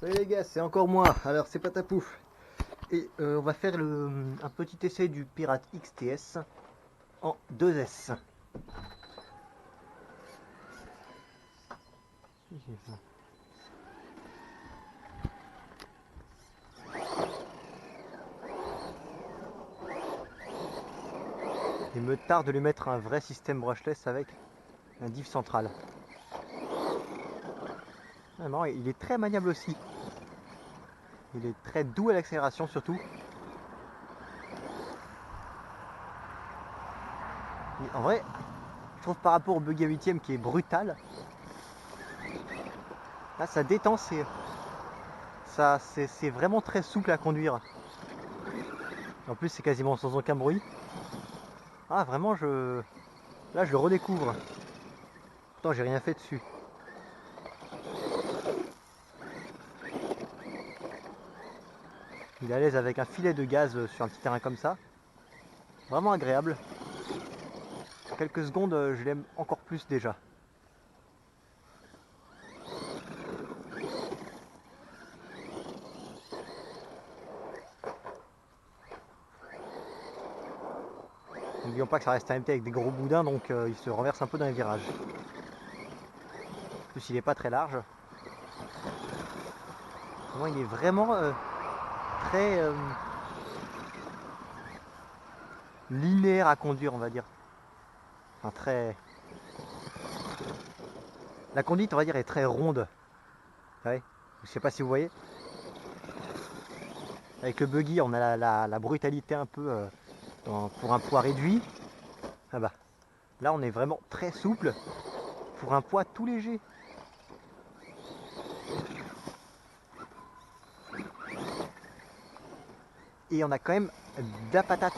Salut les gars, c'est encore moi. Alors c'est Patapouf. Et on va faire un petit essai du Pirate XTS en 2S. Il me tarde de lui mettre un vrai système brushless avec un diff central. Ah, marrant, il est très maniable aussi. Il est très doux à l'accélération surtout. Et en vrai, je trouve par rapport au buggy à 8ème qui est brutal, là ça détend, c'est vraiment très souple à conduire. En plus c'est quasiment sans aucun bruit. Ah vraiment là je le redécouvre. Pourtant j'ai rien fait dessus. Il est à l'aise avec un filet de gaz sur un petit terrain comme ça. Vraiment agréable. En quelques secondes, je l'aime encore plus déjà. N'oublions pas que ça reste un MT avec des gros boudins, donc il se renverse un peu dans les virages. En plus, il n'est pas très large. Vraiment, il est vraiment très linéaire à conduire, on va dire. Enfin, très... La conduite, on va dire, est très ronde. Ouais. Je sais pas si vous voyez. Avec le buggy, on a la brutalité un peu pour un poids réduit. Ah bah, là, on est vraiment très souple pour un poids tout léger. Et on a quand même de la patate.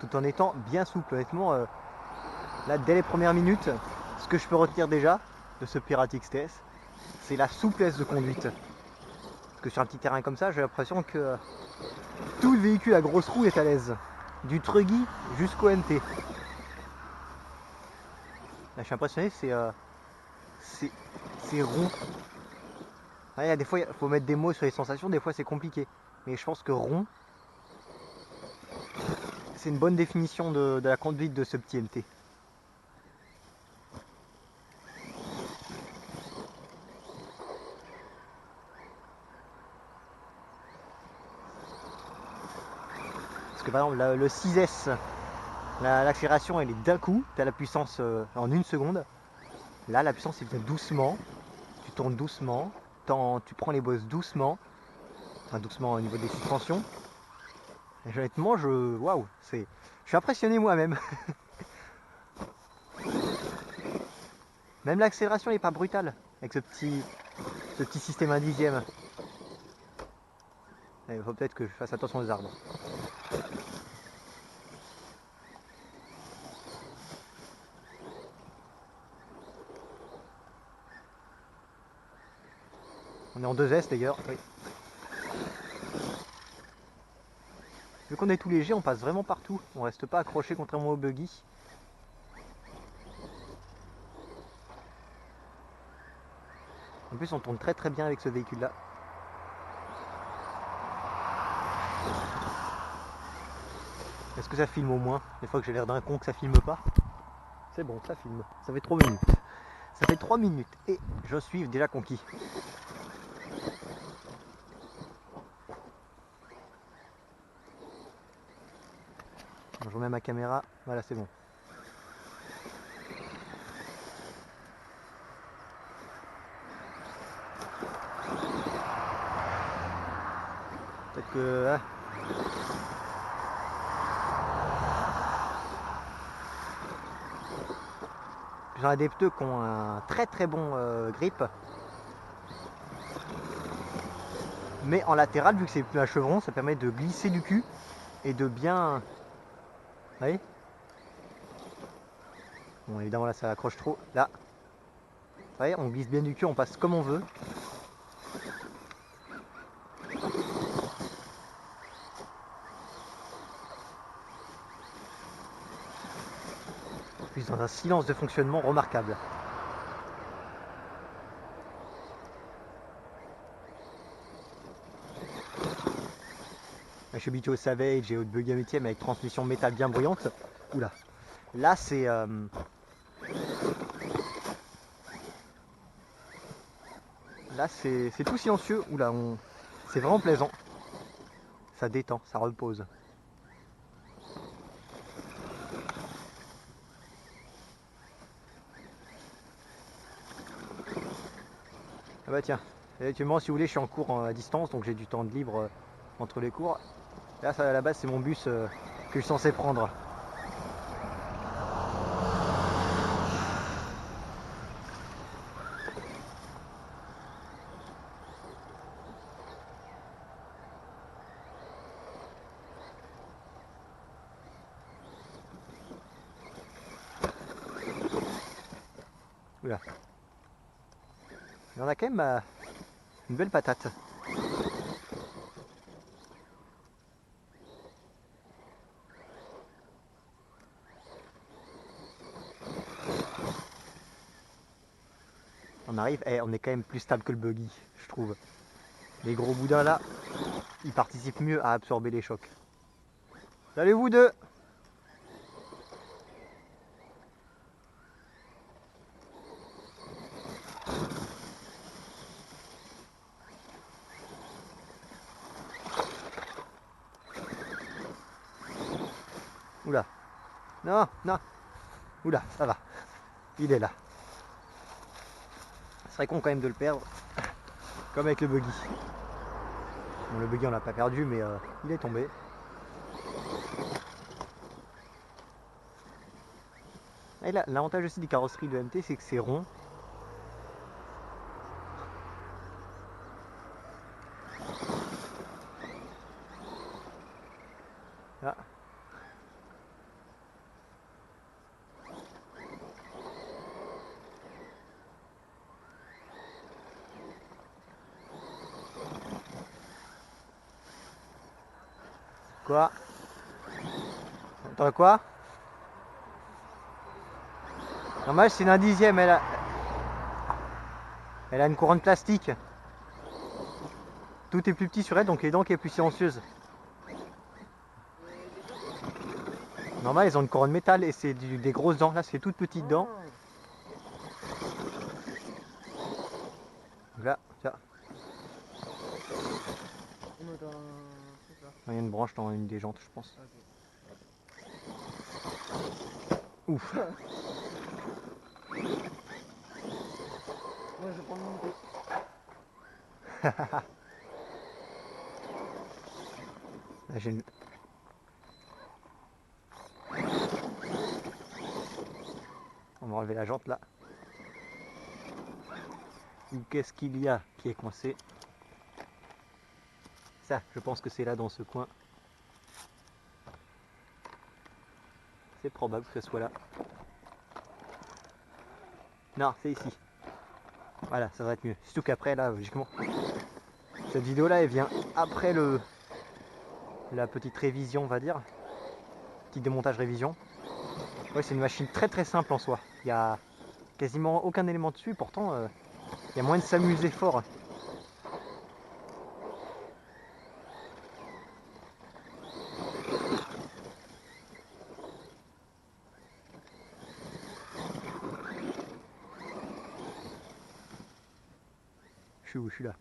Tout en étant bien souple. Honnêtement, là, dès les premières minutes, ce que je peux retenir déjà de ce Pirate XTS, c'est la souplesse de conduite. Parce que sur un petit terrain comme ça, j'ai l'impression que tout le véhicule à grosse roue est à l'aise. Du truggy jusqu'au NT. Là, je suis impressionné, c'est rond. Ouais, des fois, il faut mettre des mots sur les sensations, des fois c'est compliqué. Mais je pense que rond, c'est une bonne définition de la conduite de ce petit MT. Parce que par exemple, le 6S, l'accélération elle est d'un coup, tu as la puissance en une seconde. Là, la puissance elle vient doucement, tu tournes doucement, tu prends les bosses doucement, enfin doucement au niveau des suspensions. Et honnêtement, waouh, je suis impressionné moi-même. Même l'accélération n'est pas brutale avec ce petit système 1/10. Il faut peut-être que je fasse attention aux arbres. On est en 2S d'ailleurs, oui. Vu qu'on est tout léger, on passe vraiment partout. On reste pas accroché contrairement au buggy. En plus, on tourne très très bien avec ce véhicule-là. Est-ce que ça filme au moins? Des fois que j'ai l'air d'un con que ça filme pas. C'est bon, ça filme. Ça fait 3 minutes. Ça fait 3 minutes et je suis déjà conquis. Je remets ma caméra. Voilà, c'est bon. Peut-être que... Hein, j'en ai des pneus qui ont un très très bon grip. Mais en latéral, vu que c'est plus un chevron, ça permet de glisser du cul et de bien... Vous voyez? Bon, évidemment, là, ça accroche trop. Là, vous voyez, on glisse bien du cul, on passe comme on veut. Puis dans un silence de fonctionnement remarquable. Je suis habitué au Savage et au Buggy Métier, mais avec transmission métal bien bruyante. Oula. Là, c'est tout silencieux. Oula, c'est vraiment plaisant. Ça détend, ça repose. Ah bah tiens, actuellement si vous voulez je suis en cours à distance, donc j'ai du temps de libre entre les cours. Là ça, à la base c'est mon bus que je suis censé prendre. Oula. Mais on a quand même une belle patate. On arrive, on est quand même plus stable que le buggy, je trouve. Les gros boudins là, ils participent mieux à absorber les chocs. Salut vous deux! Oula. Non, non. Oula, ça va. Il est là. Ce serait con quand même de le perdre. Comme avec le buggy. Bon, le buggy on l'a pas perdu, mais il est tombé. Et là, l'avantage aussi des carrosseries de MT, c'est que c'est rond. Là. Quoi? Attends quoi? Normal c'est une dixième, elle a une couronne plastique. Tout est plus petit sur elle, donc les dents qui est plus silencieuse. Normal, elles ont une couronne métal et c'est des grosses dents. Là, c'est toutes petites dents. Donc là, tiens. Il y a une branche dans une des jantes, je pense. Ouf. Moi je prends mon côté. Là, j'ai une... On va enlever la jante là. Ou qu'est-ce qu'il y a qui est coincé? Ça, je pense que c'est là dans ce coin. C'est probable que ce soit là. Non, c'est ici. Voilà, ça va être mieux. Surtout qu'après, là, logiquement, cette vidéo-là, elle vient après la petite révision, on va dire. Petit démontage révision. Ouais, c'est une machine très très simple en soi. Il n'y a quasiment aucun élément dessus, pourtant, il y a moyen de s'amuser fort. Je suis où? Je suis là.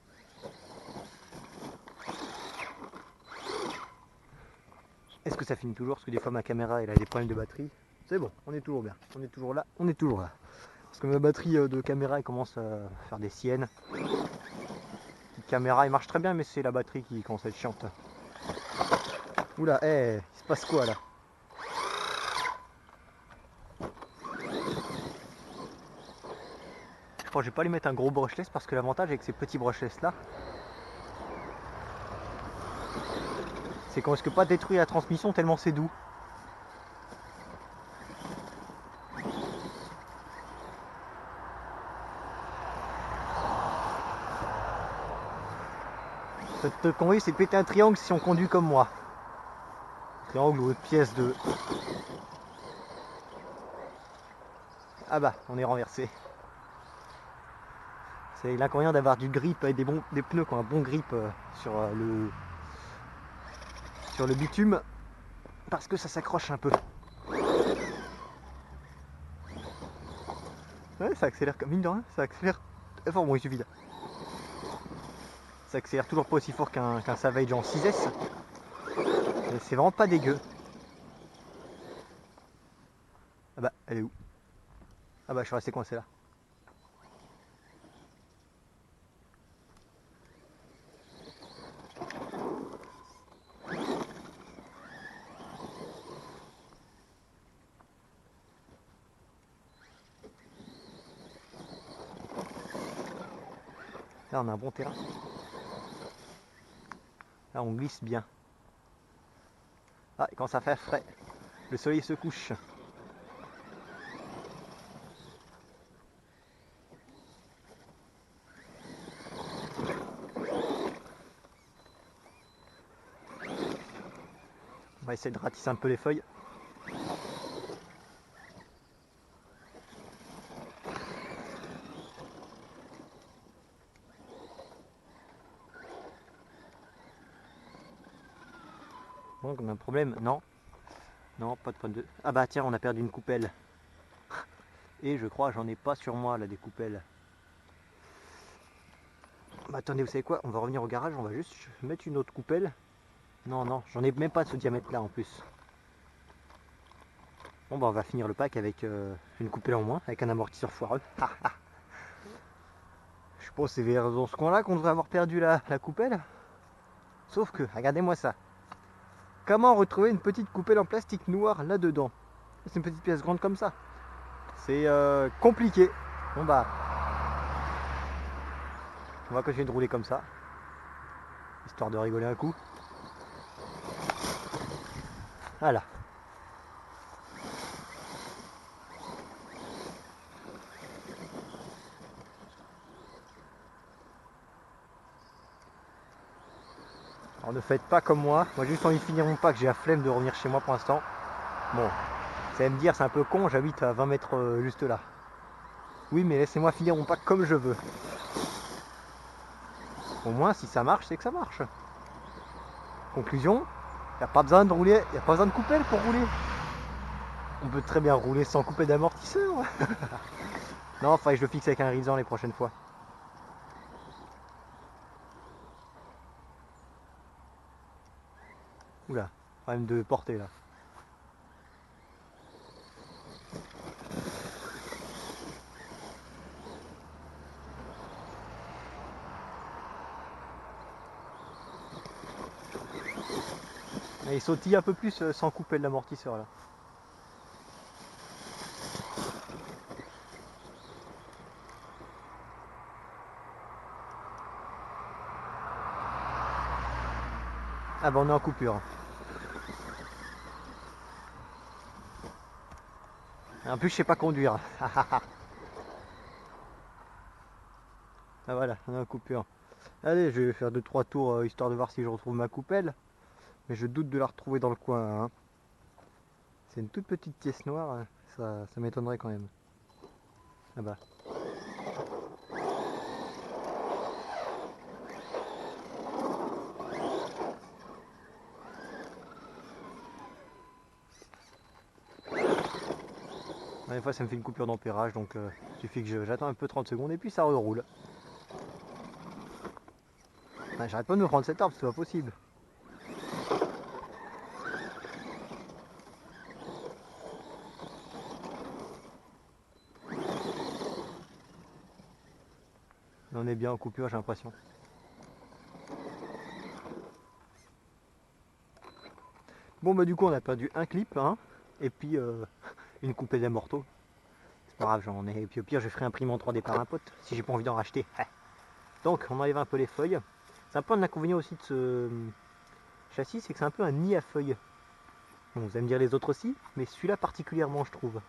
Est-ce que ça finit toujours? Parce que des fois ma caméra elle a des problèmes de batterie. C'est bon, on est toujours bien. On est toujours là. On est toujours là. Parce que ma batterie de caméra elle commence à faire des siennes. Petite caméra elle marche très bien, mais c'est la batterie qui commence à être chiante. Oula, il se passe quoi là? Je crois que je vais pas lui mettre un gros brushless parce que l'avantage avec ces petits brushless là, c'est qu'on risque pas de détruire la transmission tellement c'est doux. Cette connerie c'est péter un triangle si on conduit comme moi. Triangle ou une pièce de... Ah bah, on est renversé. C'est l'inconvénient d'avoir du grip avec des pneus qui ont un bon grip sur le sur le bitume parce que ça s'accroche un peu. Ouais, ça accélère comme mine de rien, ça accélère. Enfin bon, il suffit là. Ça accélère toujours pas aussi fort qu'un Savage en 6S. Mais c'est vraiment pas dégueu. Ah bah, elle est où? Ah bah, je suis resté coincé là. Là, on a un bon terrain. Là, on glisse bien. Ah, et quand ça fait frais, le soleil se couche. On va essayer de ratisser un peu les feuilles. Bon, on a un problème? Non. Non, pas de point de... Ah bah tiens, on a perdu une coupelle. Et je crois, j'en ai pas sur moi là des coupelles. Bah attendez, vous savez quoi? On va revenir au garage, on va juste mettre une autre coupelle. Non, non, j'en ai même pas de ce diamètre là en plus. Bon bah on va finir le pack avec une coupelle en moins, avec un amortisseur foireux. Je pense que c'est vers dans ce coin là qu'on devrait avoir perdu la coupelle. Sauf que, regardez-moi ça. Comment retrouver une petite coupelle en plastique noir là-dedans? C'est une petite pièce grande comme ça. C'est compliqué. Bon bah, on va continuer de rouler comme ça. Histoire de rigoler un coup. Voilà. Alors ne faites pas comme moi. Moi j'ai juste envie de finir mon pack. J'ai la flemme de revenir chez moi pour l'instant. Bon, vous allez me dire c'est un peu con, j'habite à 20 mètres juste là. Oui mais laissez-moi finir mon pack comme je veux. Au moins si ça marche, c'est que ça marche. Conclusion, il n'y a pas besoin de rouler, il n'y a pas besoin de coupelle pour rouler. On peut très bien rouler sans couper d'amortisseur. Non, il faudrait que je le fixe avec un Rizan les prochaines fois. Oula, problème de portée là. Il sautille un peu plus sans couper l'amortisseur là. Ah bah on est en coupure. En plus je sais pas conduire. Ah voilà, on est en coupure. Allez, je vais faire 2-3 tours histoire de voir si je retrouve ma coupelle. Mais je doute de la retrouver dans le coin. Hein. C'est une toute petite pièce noire, hein. Ça m'étonnerait quand même. Ah bah. Des fois ça me fait une coupure d'ampérage, donc il suffit que j'attends un peu 30 secondes et puis ça reroule. Ah, j'arrête pas de me prendre cet arbre, c'est pas possible. On est bien en coupure, j'ai l'impression. Bon bah du coup on a perdu un clip, hein, et puis une coupée d'amorto. C'est pas grave, j'en ai. Et puis au pire je ferai imprimer en 3D par un pote, si j'ai pas envie d'en racheter. Donc on enlève un peu les feuilles. C'est un peu un inconvénient aussi de ce châssis, c'est que c'est un peu un nid à feuilles. Bon, vous allez me dire les autres aussi, mais celui-là particulièrement je trouve.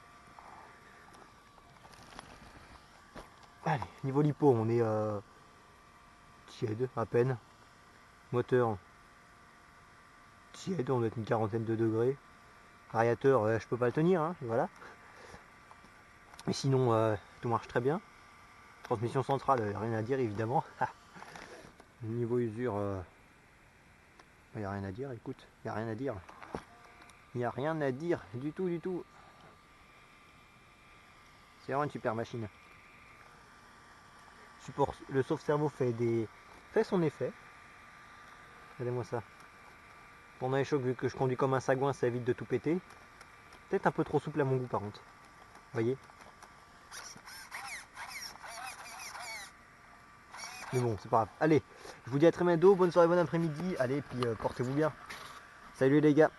Allez, niveau lipo, on est tiède à peine. Moteur tiède, on doit être une quarantaine de degrés. Radiateur, je peux pas le tenir, hein, voilà. Mais sinon, tout marche très bien. Transmission centrale, rien à dire évidemment. Niveau usure, Il n'y a rien à dire, écoute, il n'y a rien à dire. Il n'y a rien à dire du tout, du tout. C'est vraiment une super machine. Le sauve-cerveau fait son effet. Regardez-moi ça. Pendant les chocs, vu que je conduis comme un sagouin, ça évite de tout péter. Peut-être un peu trop souple à mon goût par contre. Vous voyez? Mais bon, c'est pas grave. Allez, je vous dis à très bientôt. Bonne soirée, bon après-midi. Allez, puis portez-vous bien. Salut les gars.